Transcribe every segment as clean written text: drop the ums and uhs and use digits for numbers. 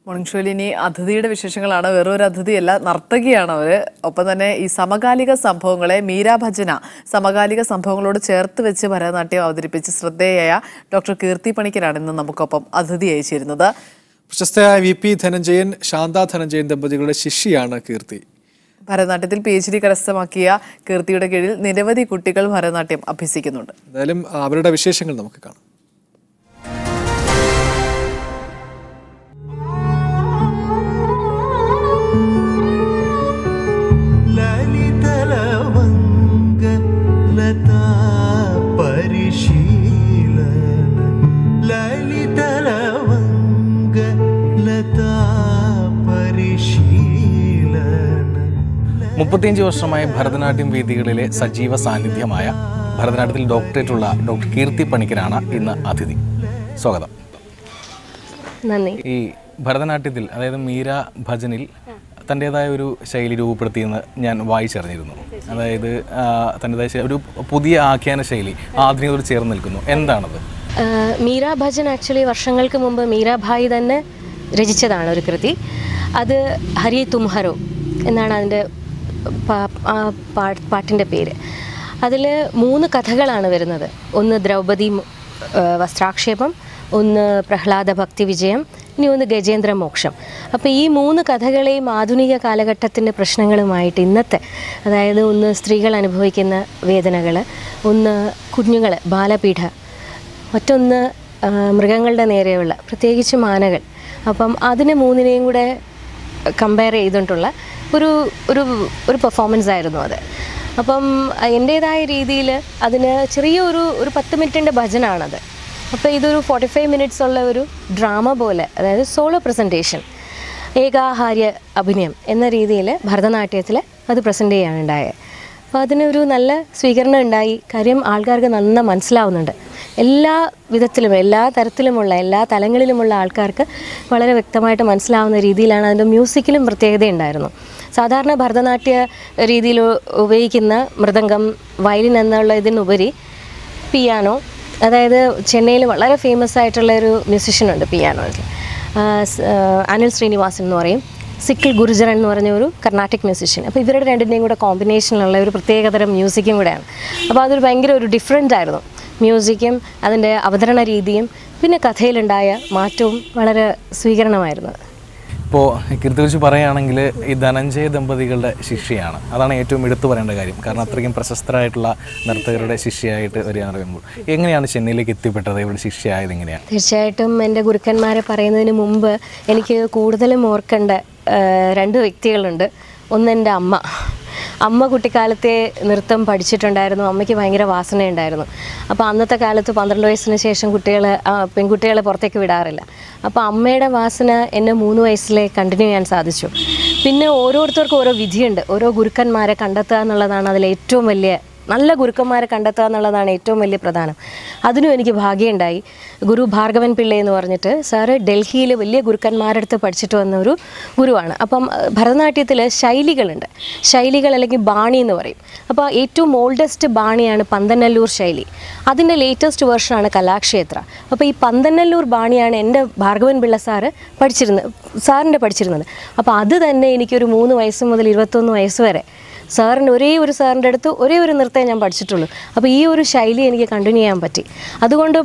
Morning ഷോയിൽ ഇനി അതിഥിയുടെ വിശേഷങ്ങളാണ്. വേറൊരു അതിഥിയല്ല, നർത്തകിയാണ് അവർ. ഒപ്പം തന്നെ ഈ സമകാലിക സംഭവങ്ങളെ മീരാ ഭജന സമകാലിക സംഭവങ്ങളോട് ചേർത്ത് വെച്ച് ഭരതനാട്യം അവതരിപ്പിച്ച് ശ്രദ്ധേയയായ ഡോക്ടർ കീർത്തി പണിക്കരാണ് ഇന്ന് നമുക്കൊപ്പം അതിഥിയായി ചേരുന്നത്. പ്രശസ്തയായ VP ധനഞ്ജയൻ, ശാന്ത ധനഞ്ജയൻ ദമ്പതികളുടെ ശിഷ്യയാണ് കീർത്തി. ഭരതനാട്യത്തിൽ PhD കരസ്ഥമാക്കിയ കീർത്തിയുടെ കീഴിൽ നിരവധി കുട്ടികൾ ഭരതനാട്യം അഭ്യസിക്കുന്നുണ്ട്. എന്തായാലും അവരുടെ വിശേഷങ്ങൾ നമുക്ക് കാണാം. മുപ്പത്തിയഞ്ച് വർഷമായ ഭരതനാട്യം വേദികളിലെ സജീവ സാന്നിധ്യമായ ഭരതനാട്യത്തിൽ ഡോക്ടറേറ്റുള്ള ഡോക്ടർ കീർത്തി പണിക്കരാണ് ഇന്ന് അതിഥി. സ്വാഗതം. നന്ദി. ഈ ഭരതനാട്യത്തിൽ, അതായത് മീര ഭജനിൽ തൻ്റേതായ ഒരു ശൈലി രൂപപ്പെടുത്തിയെന്ന് ഞാൻ വായിച്ചറിഞ്ഞിരുന്നു. അതായത് തൻ്റേതായ ഒരു പുതിയ ആഖ്യാന ശൈലി ആധുനികതയോട് ചേർന്ന് നിൽക്കുന്നു. എന്താണത്? മീര ഭജൻ ആക്ച്വലി വർഷങ്ങൾക്ക് മുമ്പ് മീരാഭായി തന്നെ രചിച്ചതാണ് ഒരു കൃതി. അത് ഹരി തുംഹരോ എന്നാണ് അതിൻ്റെ പാട്ടിൻ്റെ പേര്. അതിൽ 3 കഥകളാണ് വരുന്നത്. ഒന്ന് ദ്രൗപദി വസ്ത്രാക്ഷേപം, ഒന്ന് പ്രഹ്ലാദ ഭക്തി വിജയം, ഇനി ഒന്ന് ഗജേന്ദ്ര മോക്ഷം. അപ്പോൾ ഈ 3 കഥകളെയും ആധുനിക കാലഘട്ടത്തിൻ്റെ പ്രശ്നങ്ങളുമായിട്ട് ഇന്നത്തെ, അതായത് ഒന്ന് സ്ത്രീകൾ അനുഭവിക്കുന്ന വേദനകൾ, ഒന്ന് കുഞ്ഞുങ്ങൾ ബാലപീഠ, മറ്റൊന്ന് മൃഗങ്ങളുടെ നേരെയുള്ള പ്രത്യേകിച്ച് മാനകൾ. അപ്പം അതിന് 3നെയും കൂടെ കമ്പയർ ചെയ്തിട്ടുള്ള ഒരു ഒരു ഒരു പെർഫോമൻസ് ആയിരുന്നു അത്. അപ്പം എൻ്റേതായ രീതിയിൽ അതിന് ചെറിയൊരു 10 മിനിറ്റിൻ്റെ ഭജനാണത്. അപ്പോൾ ഇതൊരു 45 മിനിറ്റ്സ് ഉള്ള ഒരു ഡ്രാമ പോലെ, അതായത് സോളോ പ്രസൻറ്റേഷൻ, ഏകാഹാര്യ അഭിനയം എന്ന രീതിയിൽ ഭരതനാട്യത്തിൽ അത് പ്രസൻറ്റ് ചെയ്യാനുണ്ടായത്. അപ്പോൾ അതിനൊരു നല്ല സ്വീകരണം ഉണ്ടായി. കാര്യം ആൾക്കാർക്ക് നന്നായി മനസ്സിലാവുന്നുണ്ട്. എല്ലാ വിധത്തിലും, എല്ലാ തരത്തിലുമുള്ള, എല്ലാ തലങ്ങളിലുമുള്ള ആൾക്കാർക്ക് വളരെ വ്യക്തമായിട്ട് മനസ്സിലാവുന്ന രീതിയിലാണ്. അതിൻ്റെ മ്യൂസിക്കിലും പ്രത്യേകതയുണ്ടായിരുന്നു. സാധാരണ ഭരതനാട്യ രീതിയിൽ ഉപയോഗിക്കുന്ന മൃദംഗം, വയലിൻ എന്നുള്ള ഇതിനുപരി പിയാനോ, അതായത് ചെന്നൈയിൽ വളരെ ഫേമസ് ആയിട്ടുള്ള ഒരു മ്യൂസിഷ്യനുണ്ട് പിയാനോയിൽ, അനിൽ ശ്രീനിവാസൻ എന്ന് പറയും. സിക്കിൾ ഗുരുജരൻ എന്ന് പറഞ്ഞ ഒരു കർണാട്ടിക് മ്യൂസിഷ്യൻ. അപ്പോൾ ഇവരുടെ രണ്ടിൻ്റെയും കൂടെ കോമ്പിനേഷനുള്ള ഒരു പ്രത്യേകതരം മ്യൂസിക്കും കൂടെയാണ്. അപ്പോൾ അതൊരു ഭയങ്കര ഒരു ഡിഫറെൻ്റ് ആയിരുന്നു. മ്യൂസിക്കും അതിൻ്റെ അവതരണ രീതിയും പിന്നെ കഥയിലുണ്ടായ മാറ്റവും വളരെ സ്വീകരണമായിരുന്നു. ഇപ്പോൾ കീർത്തിക്കുറിച്ച് പറയുകയാണെങ്കിൽ ഈ ധനഞ്ജയ ദമ്പതികളുടെ ശിഷ്യയാണ്. അതാണ് ഏറ്റവും എടുത്തു പറയേണ്ട കാര്യം. കാരണം അത്രയ്ക്കും പ്രശസ്തരായിട്ടുള്ള നർത്തകരുടെ ശിഷ്യയായിട്ട് വരികയെന്ന് പറയുമ്പോൾ എങ്ങനെയാണ് ചെന്നൈയിലേക്ക് എത്തിപ്പെട്ടത്? ഇവിടെ ശിഷ്യയായത് എങ്ങനെയാണ്? തീർച്ചയായിട്ടും എൻ്റെ ഗുരുക്കന്മാരെ പറയുന്നതിന് മുമ്പ് എനിക്ക് കൂടുതലും ഓർക്കേണ്ട 2 വ്യക്തികളുണ്ട്. ഒന്ന് എൻ്റെ അമ്മ കുട്ടിക്കാലത്തെ നൃത്തം പഠിച്ചിട്ടുണ്ടായിരുന്നു. അമ്മയ്ക്ക് ഭയങ്കര വാസനയുണ്ടായിരുന്നു. അപ്പോൾ അന്നത്തെ കാലത്ത് 12 വയസ്സിന് ശേഷം പെൺകുട്ടികളെ പുറത്തേക്ക് വിടാറില്ല. അപ്പോൾ അമ്മയുടെ വാസന എന്നെ 3 വയസ്സിലെ കണ്ടിന്യൂ ചെയ്യാൻ സാധിച്ചു. പിന്നെ ഓരോരുത്തർക്കും ഓരോ വിധിയുണ്ട്. ഓരോ ഗുരുക്കന്മാരെ കണ്ടെത്തുക എന്നുള്ളതാണ് അതിൽ ഏറ്റവും വലിയ, നല്ല ഗുരുക്കന്മാരെ കണ്ടെത്തുക എന്നുള്ളതാണ് ഏറ്റവും വലിയ പ്രധാനം. അതിനും എനിക്ക് ഭാഗ്യമുണ്ടായി. ഗുരു ഭാർഗവൻ പിള്ള എന്ന് പറഞ്ഞിട്ട് സാറ് ഡൽഹിയിൽ വലിയ ഗുരുക്കന്മാരുടെ അടുത്ത് പഠിച്ചിട്ട് വന്ന ഒരു ഗുരുവാണ്. അപ്പം ഭരതനാട്യത്തിൽ ശൈലികൾ അല്ലെങ്കിൽ ബാണി എന്ന് പറയും. അപ്പോൾ ഏറ്റവും ഓൾഡസ്റ്റ് ബാണിയാണ് പന്തനല്ലൂർ ശൈലി. അതിൻ്റെ ലേറ്റസ്റ്റ് വേർഷനാണ് കലാക്ഷേത്ര. അപ്പോൾ ഈ പന്തനല്ലൂർ ബാണിയാണ് എൻ്റെ ഭാർഗവൻ പിള്ള സാറിൻ്റെ പഠിച്ചിരുന്നത്. അപ്പോൾ അത് തന്നെ എനിക്കൊരു 3 വയസ്സ് മുതൽ 21 വയസ്സ് വരെ ഒരേ ഒരു സാറിൻ്റെ അടുത്ത് ഒരേ ഒരു നൃത്തമേ ഞാൻ പഠിച്ചിട്ടുള്ളൂ. അപ്പോൾ ഈ ഒരു ശൈലി എനിക്ക് കണ്ടിന്യൂ ചെയ്യാൻ പറ്റി. അതുകൊണ്ട്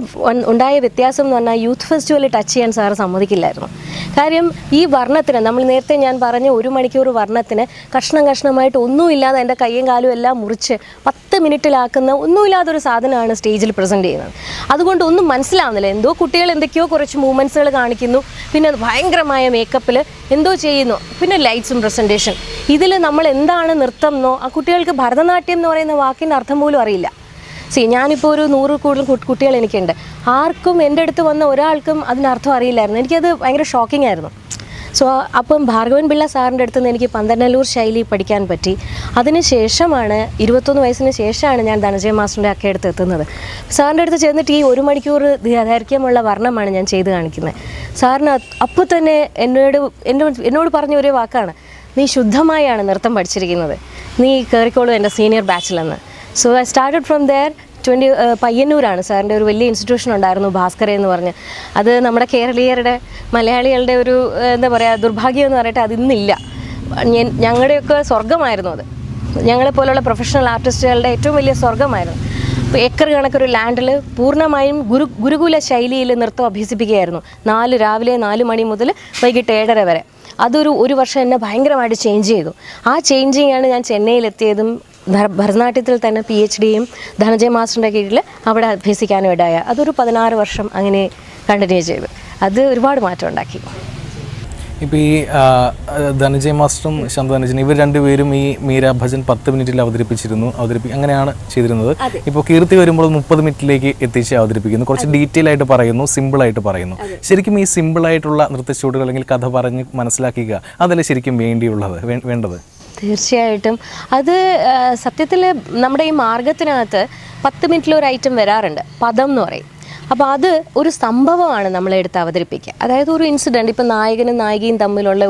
ഉണ്ടായ വ്യത്യാസം എന്ന് പറഞ്ഞാൽ യൂത്ത് ഫെസ്റ്റിവൽ ടച്ച് ചെയ്യാൻ സാറ് സമ്മതിക്കില്ലായിരുന്നു. കാര്യം ഈ വർണ്ണത്തിന്, നമ്മൾ നേരത്തെ ഞാൻ പറഞ്ഞ 1 മണിക്കൂർ വർണ്ണത്തിന് കഷ്ണമായിട്ട് ഒന്നുമില്ലാതെ എൻ്റെ കയ്യും കാലും എല്ലാം മുറിച്ച് 10 മിനിറ്റിലാക്കുന്ന ഒന്നുമില്ലാതൊരു സാധനമാണ് സ്റ്റേജിൽ പ്രസൻറ്റ് ചെയ്യുന്നത്. അതുകൊണ്ട് ഒന്നും മനസ്സിലാവുന്നില്ല. കുട്ടികൾ എന്തൊക്കെയോ കുറച്ച് മൂവ്മെൻറ്റ്സുകൾ കാണിക്കുന്നു, പിന്നെ ഭയങ്കരമായ മേക്കപ്പിൽ എന്തോ ചെയ്യുന്നു, പിന്നെ ലൈറ്റ്സും പ്രസൻറ്റേഷൻ. ഇതിൽ നമ്മൾ എന്താണ് നൃത്തം എന്നോ ആ കുട്ടികൾക്ക് ഭരതനാട്യം എന്ന് പറയുന്ന വാക്കിൻ്റെ അർത്ഥം പോലും അറിയില്ല. ഞാനിപ്പോൾ ഒരു 100 കൂടുതൽ കുട്ടികൾ എനിക്കുണ്ട്. ആർക്കും എൻ്റെ അടുത്ത് വന്ന ഒരാൾക്കും അതിനർത്ഥം അറിയില്ലായിരുന്നു. എനിക്കത് ഭയങ്കര ഷോക്കിംഗ് ആയിരുന്നു. അപ്പം ഭാർഗവൻ പിള്ള സാറിൻ്റെ അടുത്ത് നിന്ന് എനിക്ക് പന്തനല്ലൂർ ശൈലി പഠിക്കാൻ പറ്റി. അതിനുശേഷമാണ് 21 വയസ്സിന് ശേഷമാണ് ഞാൻ ധനഞ്ജയ മാസ്റ്ററിൻ്റെ ഒക്കെ അടുത്ത് എത്തുന്നത്. സാറിൻ്റെ അടുത്ത് ചെന്നിട്ട് ഈ 1 മണിക്കൂർ ദൈർഘ്യമുള്ള വർണ്ണമാണ് ഞാൻ ചെയ്ത് കാണിക്കുന്നത്. സാറിന് അപ്പോൾ തന്നെ എന്നോട് പറഞ്ഞ ഒരേ വാക്കാണ്, നീ ശുദ്ധമായാണ് നൃത്തം പഠിച്ചിരിക്കുന്നത്, നീ കയറിക്കോളൂ എൻ്റെ സീനിയർ ബാച്ചിലെന്ന്. So I started from there പയ്യന്നൂരാണ് സാറിൻ്റെ ഒരു വലിയ ഇൻസ്റ്റിറ്റ്യൂഷൻ ഉണ്ടായിരുന്നു, ഭാസ്കര എന്ന് പറഞ്ഞ്. അത് നമ്മുടെ കേരളീയരുടെ മലയാളികളുടെ ഒരു എന്താ പറയുക ദുർഭാഗ്യം എന്ന് പറഞ്ഞിട്ട് അതിന്നില്ല. ഞങ്ങളുടെയൊക്കെ സ്വർഗമായിരുന്നു അത്. ഞങ്ങളെപ്പോലുള്ള പ്രൊഫഷണൽ ആർട്ടിസ്റ്റുകളുടെ ഏറ്റവും വലിയ സ്വർഗമായിരുന്നു. ഇപ്പോൾ ഏക്കർ കണക്കൊരു ലാൻഡിൽ പൂർണ്ണമായും ഗുരുകുല ശൈലിയിൽ നൃത്തം അഭ്യസിപ്പിക്കുകയായിരുന്നു. രാവിലെ 4 മണി മുതൽ വൈകിട്ട് 7:30 വരെ. ഒരു വർഷം എന്നെ ഭയങ്കരമായിട്ട് ചേഞ്ച് ചെയ്തു. ആ ചേഞ്ചിങ്ങാണ് ഞാൻ ചെന്നൈയിലെത്തിയതും ഭരതനാട്യത്തിൽ തന്നെ PhDയും ധനഞ്ജയ മാസ്റ്ററിൻ്റെ കീഴിൽ അവിടെ അഭ്യസിക്കാനും ഇടയായ. അതൊരു 16 വർഷം അങ്ങനെ കണ്ടിന്യൂ ചെയ്തു. അത് ഒരുപാട് മാറ്റം ഉണ്ടാക്കി. ഇപ്പോൾ ഈ ധനഞ്ജയ മാസ്റ്ററും ശാന്ത ധനഞ്ജയൻ ഇവർ രണ്ടുപേരും ഈ മീര ഭജൻ 10 മിനിറ്റിൽ അങ്ങനെയാണ് ചെയ്തിരുന്നത്. ഇപ്പോൾ കീർത്തി വരുമ്പോൾ 30 മിനിറ്റിലേക്ക് എത്തിച്ച് അവതരിപ്പിക്കുന്നു. കുറച്ച് ഡീറ്റെയിൽ ആയിട്ട് പറയുന്നു, സിമ്പിളായിട്ട് പറയുന്നു. ശരിക്കും ഈ സിമ്പിളായിട്ടുള്ള നൃത്തച്ചുവടുകൾ അല്ലെങ്കിൽ കഥ പറഞ്ഞ് മനസ്സിലാക്കുക അതല്ലേ ശരിക്കും വേണ്ടത്? തീർച്ചയായിട്ടും. അത് സത്യത്തിൽ നമ്മുടെ ഈ മാർഗത്തിനകത്ത് 10 മിനിറ്റിൽ ഒരു ഐറ്റം വരാറുണ്ട്, പദം എന്ന് പറയും. അപ്പോൾ അത് ഒരു സംഭവമാണ് നമ്മളെടുത്ത് അവതരിപ്പിക്കുക. അതായത് ഒരു ഇൻസിഡൻറ്റ്, ഇപ്പം നായകനും നായികയും തമ്മിലുള്ള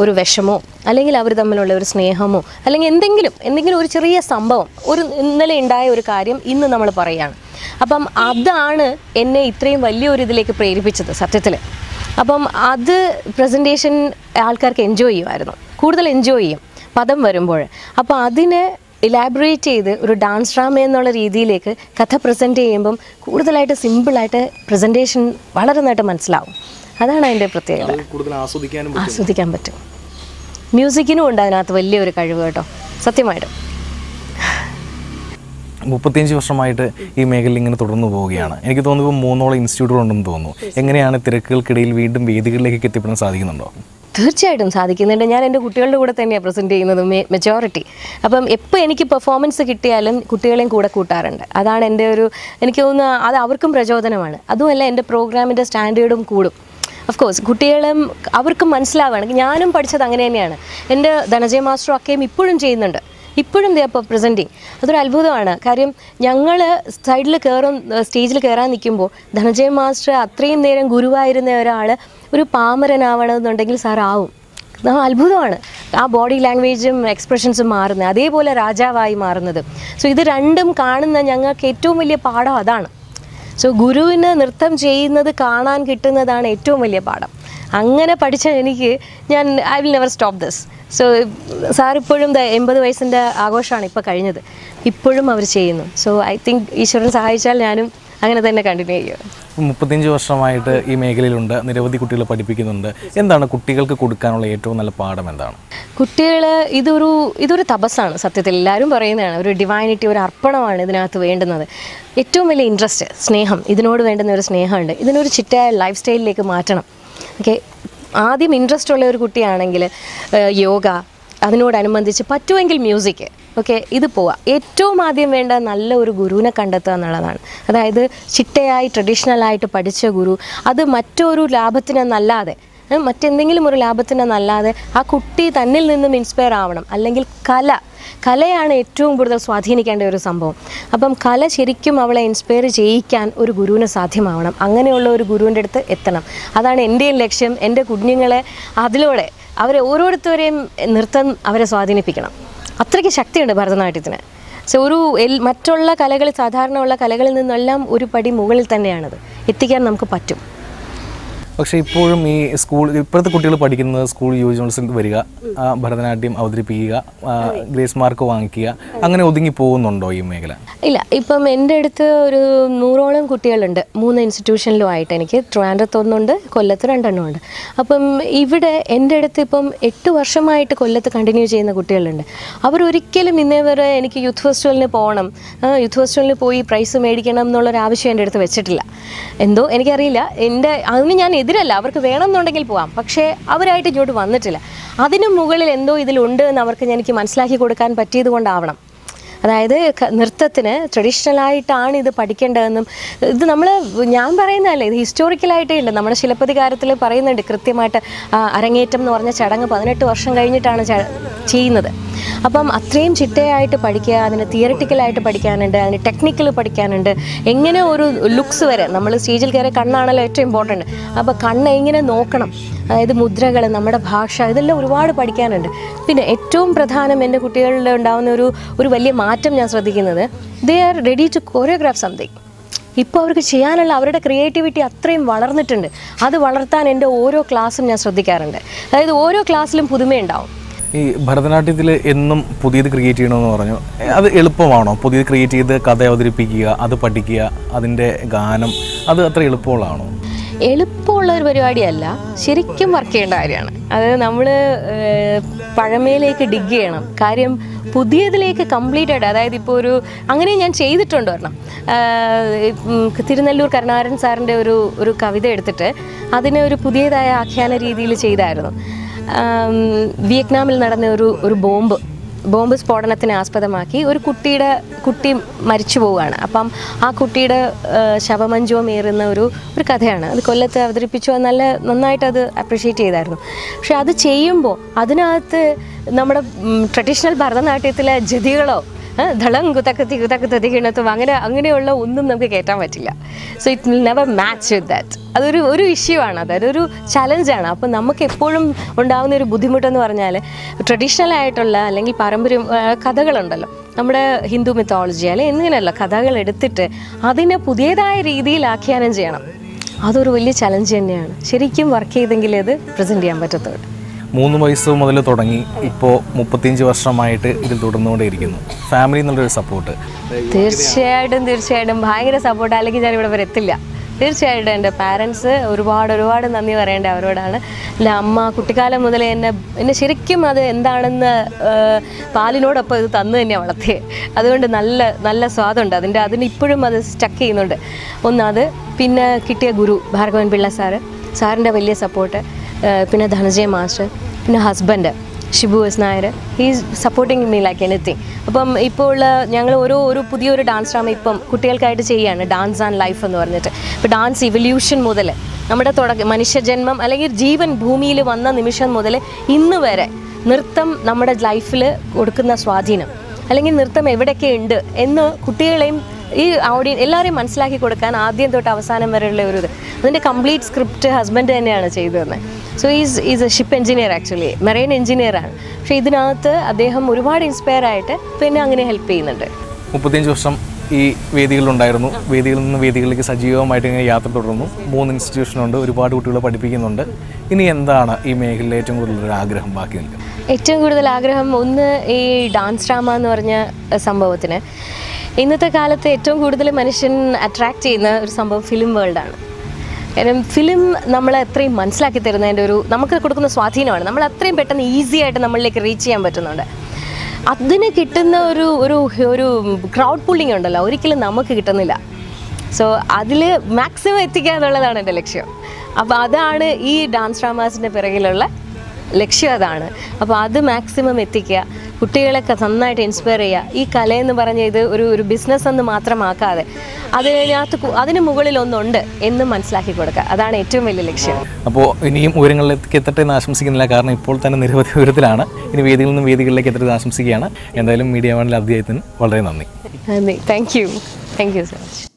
ഒരു വിഷമോ അല്ലെങ്കിൽ അവർ തമ്മിലുള്ള ഒരു സ്നേഹമോ അല്ലെങ്കിൽ എന്തെങ്കിലും ഒരു ചെറിയ സംഭവം, ഒരു ഇന്നലെ ഉണ്ടായ ഒരു കാര്യം ഇന്ന് നമ്മൾ പറയുകയാണ്. അപ്പം അതാണ് എന്നെ ഇത്രയും വലിയൊരു ഇതിലേക്ക് പ്രേരിപ്പിച്ചത് സത്യത്തിൽ. അപ്പം അത് പ്രസൻറ്റേഷൻ ആൾക്കാർക്ക് എൻജോയ് ചെയ്യുമായിരുന്നു, കൂടുതൽ എൻജോയ് ചെയ്യും പദം വരുമ്പോൾ. അപ്പോൾ അതിനെ ഇലാബറേറ്റ് ചെയ്ത് ഒരു ഡാൻസ് ഡ്രാമ എന്നുള്ള രീതിയിലേക്ക് കഥ പ്രസൻറ്റ് ചെയ്യുമ്പം കൂടുതലായിട്ട് സിമ്പിളായിട്ട് പ്രസൻറ്റേഷൻ വളരെ നന്നായിട്ട് മനസ്സിലാവും. അതാണ് അതിൻ്റെ പ്രത്യേകത. ആസ്വദിക്കാൻ പറ്റും. മ്യൂസിക്കിനും ഉണ്ട് അതിനകത്ത് വലിയൊരു കഴിവ് കേട്ടോ, സത്യമായിട്ടും. 35 വർഷമായിട്ട് ഈ മേഖലയിൽ ഇങ്ങനെ തുടർന്നു പോവുകയാണ്. എനിക്ക് തോന്നുന്നു ഇപ്പോൾ 3 ഇൻസ്റ്റിറ്റ്യൂട്ടുകളുണ്ടെന്ന് തോന്നുന്നു. എങ്ങനെയാണ് തിരക്കുകൾക്കിടയിൽ വീണ്ടും വേദികളിലേക്ക് എത്തിപ്പെടാൻ സാധിക്കുന്നുണ്ടോ? തീർച്ചയായിട്ടും സാധിക്കുന്നുണ്ട്. ഞാൻ എൻ്റെ കുട്ടികളുടെ കൂടെ തന്നെയാണ് പ്രസൻറ്റ് ചെയ്യുന്നത് മെജോറിറ്റി. അപ്പം എപ്പോൾ എനിക്ക് പെർഫോമൻസ് കിട്ടിയാലും കുട്ടികളെയും കൂടെ കൂട്ടാറുണ്ട്. അതാണ് എൻ്റെ എനിക്ക് തോന്നുന്നത് അത് അവർക്കും പ്രചോദനമാണ്. അതുമല്ല എൻ്റെ പ്രോഗ്രാമിൻ്റെ സ്റ്റാൻഡേർഡും കൂടും. ഓഫ് കോഴ്സ് കുട്ടികളും അവർക്കും മനസ്സിലാവുകയാണ്. ഞാനും പഠിച്ചത് അങ്ങനെ തന്നെയാണ്. എൻ്റെ ധനഞ്ജയ മാസ്റ്ററും ഒക്കെയും ഇപ്പോഴും ചെയ്യുന്നുണ്ട്. ഇപ്പോഴും ഇപ്പോൾ പ്രസൻറ്റിങ് അതൊരു അത്ഭുതമാണ്. കാര്യം ഞങ്ങൾ സ്റ്റേജിൽ കയറാൻ നിൽക്കുമ്പോൾ ധനഞ്ജയ മാസ്റ്റർ അത്രയും നേരം ഗുരുവായിരുന്ന ഒരാൾ ഒരു പാമരനാവണമെന്നുണ്ടെങ്കിൽ സാർ ആവും. അത്ഭുതമാണ്. ആ ബോഡി ലാംഗ്വേജും എക്സ്പ്രഷൻസും മാറുന്നത്, അതേപോലെ രാജാവായി മാറുന്നത്. സോ ഇത് രണ്ടും കാണുന്ന ഞങ്ങൾക്ക് ഏറ്റവും വലിയ പാഠം അതാണ്. സോ ഗുരുവിന് നൃത്തം ചെയ്യുന്നത് കാണാൻ കിട്ടുന്നതാണ് ഏറ്റവും വലിയ പാഠം. അങ്ങനെ പഠിച്ച എനിക്ക് I will never stop this. So sir ഇപ്പോഴും 80 വയസ്സിൻ്റെ ആഘോഷമാണ് ഇപ്പോൾ കഴിഞ്ഞത്. ഇപ്പോഴും അവർ ചെയ്യുന്നു. സോ ഐ തിങ്ക് ഈശ്വരൻ സഹായിച്ചാൽ ഞാനും അങ്ങനെ തന്നെ കണ്ടിന്യൂ ചെയ്യും. 35 വർഷമായിട്ട് ഈ മേഖലയിലുണ്ട്, നിരവധി കുട്ടികളെ പഠിപ്പിക്കുന്നുണ്ട്. എന്താണ് കുട്ടികൾക്ക് കൊടുക്കാനുള്ള ഏറ്റവും നല്ല പാഠം എന്താണ്? കുട്ടികൾ ഇതൊരു തപസ്സാണ് സത്യത്തിൽ. എല്ലാവരും പറയുന്നതാണ് ഒരു ഡിവൈനിറ്റി, ഒരു അർപ്പണമാണ് ഇതിനകത്ത് വേണ്ടുന്നത്. ഏറ്റവും വലിയ ഇൻട്രസ്റ്റ്, സ്നേഹം, ഇതിനോട് വേണ്ടുന്ന ഒരു സ്നേഹമുണ്ട്. ഇതിനൊരു ചിട്ടയായ ലൈഫ് സ്റ്റൈലിലേക്ക് മാറ്റണം. ഓക്കെ, ആദ്യം ഇൻട്രസ്റ്റ് ഉള്ള ഒരു കുട്ടിയാണെങ്കിൽ യോഗ, അതിനോടനുബന്ധിച്ച് പറ്റുമെങ്കിൽ മ്യൂസിക്, ഓക്കെ, ഇത് പോവാം. ഏറ്റവും ആദ്യം വേണ്ട നല്ല ഒരു ഗുരുവിനെ കണ്ടെത്തുക എന്നുള്ളതാണ്. അതായത് ചിട്ടയായി ട്രഡീഷണലായിട്ട് പഠിച്ച ഗുരു, അത് മറ്റൊരു ലാഭത്തിനെന്നല്ലാതെ മറ്റെന്തെങ്കിലും ഒരു ലാഭത്തിനെന്നല്ലാതെ ആ കുട്ടി തന്നിൽ നിന്നും ഇൻസ്പയർ ആവണം. അല്ലെങ്കിൽ കലയാണ് ഏറ്റവും കൂടുതൽ സ്വാധീനിക്കേണ്ട ഒരു സംഭവം. അപ്പം കല ശരിക്കും അവളെ ഇൻസ്പയർ ചെയ്യിക്കാൻ ഒരു ഗുരുവിന് സാധ്യമാവണം. അങ്ങനെയുള്ള ഒരു ഗുരുവിൻ്റെ അടുത്ത് എത്തണം. അതാണ് എൻ്റെയും ലക്ഷ്യം. എൻ്റെ കുഞ്ഞുങ്ങളെ അതിലൂടെ അവരെ ഓരോരുത്തരെയും നൃത്തം അവരെ സ്വാധീനിപ്പിക്കണം. അത്രയ്ക്ക് ശക്തിയുണ്ട് ഭരതനാട്യത്തിന്. സോ മറ്റുള്ള കലകൾ, സാധാരണ ഉള്ള കലകളിൽ നിന്നെല്ലാം ഒരു പടി മുകളിൽ തന്നെയാണത്. എത്തിക്കാൻ നമുക്ക് പറ്റും. പക്ഷേ ഇപ്പോഴും ഈ ഇപ്പോഴത്തെ കുട്ടികൾ പഠിക്കുന്നത് സ്കൂൾ യൂണിവേഴ്സിറ്റി വരിക, ഭരതനാട്യം അവതരിപ്പിക്കുക, ഗ്രേസ് മാർക്ക് വാങ്ങിക്കുക, അങ്ങനെ ഒതുങ്ങി പോകുന്നുണ്ടോ ഈ മേഖല? ഇല്ല, ഇപ്പം എൻ്റെ അടുത്ത് ഒരു 100ഓളം കുട്ടികളുണ്ട് 3 ഇൻസ്റ്റിറ്റ്യൂഷനിലും ആയിട്ട്. എനിക്ക് ട്രിവാൻഡ്രത്ത് ഒന്നുണ്ട്, കൊല്ലത്ത് 2 ഉണ്ട്. അപ്പം ഇവിടെ എൻ്റെ അടുത്ത് ഇപ്പം 8 വർഷമായിട്ട് കൊല്ലത്ത് കണ്ടിന്യൂ ചെയ്യുന്ന കുട്ടികളുണ്ട്. അവരൊരിക്കലും ഇന്നേ വരെ എനിക്ക് യൂത്ത് ഫെസ്റ്റിവലിന് പോകണം, യൂത്ത് ഫെസ്റ്റിവലിന് പോയി പ്രൈസ് മേടിക്കണം എന്നുള്ളൊരു ആവശ്യം എൻ്റെ അടുത്ത് വെച്ചിട്ടില്ല. എന്തോ എനിക്കറിയില്ല, അതിന് ഞാൻ എതിരല്ല, അവർക്ക് വേണമെന്നുണ്ടെങ്കിൽ പോവാം. പക്ഷേ അവരായിട്ട് ഇങ്ങോട്ട് വന്നിട്ടില്ല. അതിന് മുകളിൽ എന്തോ ഇതിലുണ്ട് എന്ന് അവർക്ക് എനിക്ക് മനസ്സിലാക്കി കൊടുക്കാൻ പറ്റിയത് കൊണ്ടാവണം. അതായത് നൃത്തത്തിന് ട്രഡീഷണലായിട്ടാണ് ഇത് പഠിക്കേണ്ടതെന്നും, ഇത് ഞാൻ പറയുന്നതല്ലേ, ഇത് ഹിസ്റ്റോറിക്കലായിട്ടേ ഉണ്ട്. നമ്മുടെ ശിലപ്പതികാരത്തിൽ പറയുന്നുണ്ട് കൃത്യമായിട്ട്. അരങ്ങേറ്റം എന്ന് പറഞ്ഞ ചടങ്ങ് 18 വർഷം കഴിഞ്ഞിട്ടാണ് ചെയ്യുന്നത്. അപ്പം അത്രയും ചിട്ടയായിട്ട് പഠിക്കുക, അതിന് തിയററ്റിക്കലായിട്ട് പഠിക്കാനുണ്ട്, അതിന് ടെക്നിക്കൽ പഠിക്കാനുണ്ട്, എങ്ങനെ ഒരു ലുക്സ് വരെ നമ്മൾ സ്റ്റേജിൽ കയറി കണ്ണാണല്ലോ ഏറ്റവും ഇമ്പോർട്ടൻറ്റ്. അപ്പോൾ കണ്ണ് എങ്ങനെ നോക്കണം, അതായത് മുദ്രകൾ, നമ്മുടെ ഭാഷ, ഇതെല്ലാം ഒരുപാട് പഠിക്കാനുണ്ട്. പിന്നെ ഏറ്റവും പ്രധാനം എൻ്റെ കുട്ടികളിൽ ഉണ്ടാകുന്ന ഒരു വലിയ മാറ്റം ഞാൻ ശ്രദ്ധിക്കുന്നത്, they are ready to choreograph something. ഇപ്പോൾ അവർക്ക് ചെയ്യാനുള്ള അവരുടെ ക്രിയേറ്റിവിറ്റി അത്രയും വളർന്നിട്ടുണ്ട്. അത് വളർത്താൻ എൻ്റെ ഓരോ ക്ലാസ്സും ഞാൻ ശ്രദ്ധിക്കാറുണ്ട്. അതായത് ഓരോ ക്ലാസ്സിലും പുതുമയുണ്ടാവും. ഈ ഭരതനാട്യത്തിൽ എന്നും പുതിയത് ക്രിയേറ്റ് ചെയ്യണമെന്ന് പറഞ്ഞു. അത് എളുപ്പമാണോ? പുതിയത് ക്രിയേറ്റ് ചെയ്ത് കഥ അവതരിപ്പിക്കുക, അത് പഠിക്കുക, അതിൻ്റെ ഗാനം, അത് അത്ര എളുപ്പമുള്ളതാണോ? എളുപ്പമുള്ള ഒരു പരിപാടിയല്ല, ശരിക്കും വർക്ക് ചെയ്യേണ്ട കാര്യമാണ്. അത് നമ്മൾ പഴമയിലേക്ക് ഡിഗ് ചെയ്യണം. കാര്യം പുതിയതിലേക്ക് കംപ്ലീറ്റ് ആയിട്ട്, അതായത് ഇപ്പോൾ അങ്ങനെ ഞാൻ ചെയ്തിട്ടുണ്ട്. ഒരെണ്ണം തിരുനെല്ലൂർ കരുണാകരൻ സാറിൻ്റെ ഒരു കവിത എടുത്തിട്ട് അതിനെ ഒരു പുതിയതായ ആഖ്യാന രീതിയിൽ ചെയ്തായിരുന്നു. വിയറ്റ്നാമിൽ നടന്ന ഒരു ബോംബ് സ്ഫോടനത്തിനെ ആസ്പദമാക്കി കുട്ടി മരിച്ചു പോവുകയാണ്. അപ്പം ആ കുട്ടിയുടെ ശവമഞ്ചുവമേറുന്ന ഒരു കഥയാണ്. അത് കൊല്ലത്ത് അവതരിപ്പിച്ചു. അത് നന്നായിട്ട് അത് അപ്രിഷ്യേറ്റ് ചെയ്തായിരുന്നു. പക്ഷെ അത് ചെയ്യുമ്പോൾ അതിനകത്ത് നമ്മുടെ ട്രഡീഷണൽ ഭരതനാട്യത്തിലെ ജതികളോ ധളം കുതക്കത്തി കിണത്തും അങ്ങനെയുള്ള ഒന്നും നമുക്ക് കയറ്റാൻ പറ്റില്ല. So it will never match with that. അതൊരു ഇഷ്യൂ ആണ്, അതൊരു ചലഞ്ചാണ്. അപ്പം നമുക്ക് എപ്പോഴും ഉണ്ടാകുന്ന ഒരു ബുദ്ധിമുട്ടെന്ന് പറഞ്ഞാൽ ട്രഡീഷണൽ ആയിട്ടുള്ള അല്ലെങ്കിൽ പാരമ്പര്യം കഥകളുണ്ടല്ലോ, നമ്മുടെ ഹിന്ദു മിത്തോളജി അല്ലെങ്കിൽ എങ്ങനെയല്ല കഥകൾ എടുത്തിട്ട് അതിനെ പുതിയതായ രീതിയിൽ ആഖ്യാനം ചെയ്യണം. അതൊരു വലിയ ചലഞ്ച് തന്നെയാണ്. ശരിക്കും വർക്ക് ചെയ്തെങ്കിൽ അത് പ്രസൻറ്റ് ചെയ്യാൻ പറ്റത്തുള്ളൂ. 3 വയസ്സ് മുതൽ തുടങ്ങി ഇപ്പോൾ 35 വർഷമായിട്ട് ഇതിൽ തുടർന്നുകൊണ്ടേയിരിക്കുന്നു. ഫാമിലി എന്നുള്ളൊരു സപ്പോർട്ട് തീർച്ചയായിട്ടും ഭയങ്കര സപ്പോർട്ട്, അല്ലെങ്കിൽ ഞാൻ ഇവിടെ വരെ എത്തില്ല. തീർച്ചയായിട്ടും എൻ്റെ പാരൻസ് ഒരുപാട് നന്ദി പറയേണ്ടത് അവരോടാണ്. എൻ്റെ അമ്മ കുട്ടിക്കാലം മുതലേ എന്നെ ശരിക്കും അത് എന്താണെന്ന് പാലിനോടൊപ്പം ഇത് തന്നു തന്നെയാണ് വളർത്തിയത്. അതുകൊണ്ട് നല്ല സ്വാദുണ്ട് അതിന് ഇപ്പോഴും അത് സ്റ്റക്ക് ചെയ്യുന്നുണ്ട്. ഒന്നത് പിന്നെ കിട്ടിയ ഗുരു ഭാർഗവൻ പിള്ള സാറിൻ്റെ വലിയ സപ്പോർട്ട്, പിന്നെ ധനഞ്ജയ മാസ്റ്റർ, പിന്നെ husband Shibu S Nair, he's supporting me like anything. അപ്പം ഇപ്പോൾ ഉള്ള ഞങ്ങൾ പുതിയൊരു ഡാൻസ് ഡ്രാമ ഇപ്പം കുട്ടികൾക്കായിട്ട് ചെയ്യുകയാണ്, ഡാൻസ് ആൻഡ് ലൈഫ് എന്ന് പറഞ്ഞിട്ട്. ഇപ്പോൾ ഡാൻസ് ഇവല്യൂഷൻ മുതൽ നമ്മുടെ മനുഷ്യജന്മം അല്ലെങ്കിൽ ജീവൻ ഭൂമിയിൽ വന്ന നിമിഷം മുതൽ ഇന്ന് വരെ നൃത്തം നമ്മുടെ ലൈഫിൽ കൊടുക്കുന്ന സ്വാധീനം, അല്ലെങ്കിൽ നൃത്തം എവിടെയൊക്കെ ഉണ്ട് എന്ന് കുട്ടികളെയും ഈ എല്ലാവരെയും മനസ്സിലാക്കി കൊടുക്കാൻ ആദ്യം തൊട്ട് അവസാനം വരെയുള്ള അതിൻ്റെ കംപ്ലീറ്റ് സ്ക്രിപ്റ്റ് ഹസ്ബൻഡ് തന്നെയാണ് ചെയ്തു തന്നെ. So is a ship engineer, actually marine എഞ്ചിനീയറാണ്. പക്ഷേ ഇതിനകത്ത് അദ്ദേഹം ഒരുപാട് ഇൻസ്പയർ ആയിട്ട് പിന്നെ അങ്ങനെ ഹെൽപ്പ് ചെയ്യുന്നുണ്ട്. 35 വർഷം ഈ വേദികളിലുണ്ടായിരുന്നു. വേദികളിൽ നിന്ന് വേദികളിലേക്ക് സജീവമായിട്ട് ഇങ്ങനെ യാത്ര തുടർന്നു. 3 ഇൻസ്റ്റിറ്റ്യൂഷനുണ്ട്, ഒരുപാട് കുട്ടികളെ പഠിപ്പിക്കുന്നുണ്ട്. ഇനി എന്താണ് ഈ മേഖലയിൽ ഏറ്റവും കൂടുതൽ ആഗ്രഹം ബാക്കി നിൽക്കുന്നത്? ഏറ്റവും കൂടുതൽ ആഗ്രഹം ഒന്ന് ഈ ഡാൻസ് ഡ്രാമ എന്ന് പറഞ്ഞ സംഭവത്തിന് ഇന്നത്തെ കാലത്ത് ഏറ്റവും കൂടുതൽ മനുഷ്യൻ അട്രാക്റ്റ് ചെയ്യുന്ന ഒരു സംഭവം ഫിലിം വേൾഡാണ്. കാരണം ഫിലിം നമ്മളെ അത്രയും മനസ്സിലാക്കി തരുന്നതിൻ്റെ നമുക്ക് കൊടുക്കുന്ന സ്വാധീനമാണ്. നമ്മൾ അത്രയും പെട്ടെന്ന് ഈസി ആയിട്ട് നമ്മളിലേക്ക് റീച്ച് ചെയ്യാൻ പറ്റുന്നുണ്ട്. അതിന് കിട്ടുന്ന ഒരു ക്രൗഡ് പുള്ളിങ് ഉണ്ടല്ലോ, ഒരിക്കലും നമുക്ക് കിട്ടുന്നില്ല. സോ അതിൽ മാക്സിമം എത്തിക്കുക എന്നുള്ളതാണ് എൻ്റെ ലക്ഷ്യം. അപ്പോൾ അതാണ് ഈ ഡാൻസ് ഡ്രാമാസിൻ്റെ പിറകിലുള്ള ലക്ഷ്യം, അതാണ്. അപ്പോൾ അത് മാക്സിമം എത്തിക്കുക, കുട്ടികളൊക്കെ നന്നായിട്ട് ഇൻസ്പയർ ചെയ്യുക. ഈ കലയെന്ന് പറഞ്ഞ ഇത് ഒരു ബിസിനസ് എന്ന് മാത്രമാക്കാതെ അതിന് മുകളിൽ ഒന്നുണ്ട് എന്ന് മനസ്സിലാക്കി കൊടുക്കുക. അതാണ് ഏറ്റവും വലിയ ലക്ഷ്യം. അപ്പോൾ ഇനിയും ഉയരങ്ങളിലേക്ക് എത്തട്ടെ എന്ന് ആശംസിക്കുന്നില്ല, കാരണം ഇപ്പോൾ തന്നെ നിരവധി ഉയരത്തിലാണ്. ഇനി വേദികളിൽ നിന്നും വേദികളിലേക്ക് എത്തട്ടെ ആശംസിക്കുകയാണ്. എന്തായാലും മീഡിയ വണ്ണിലെ അതിഥിയായതിന് വളരെ നന്ദി. Thank you so much.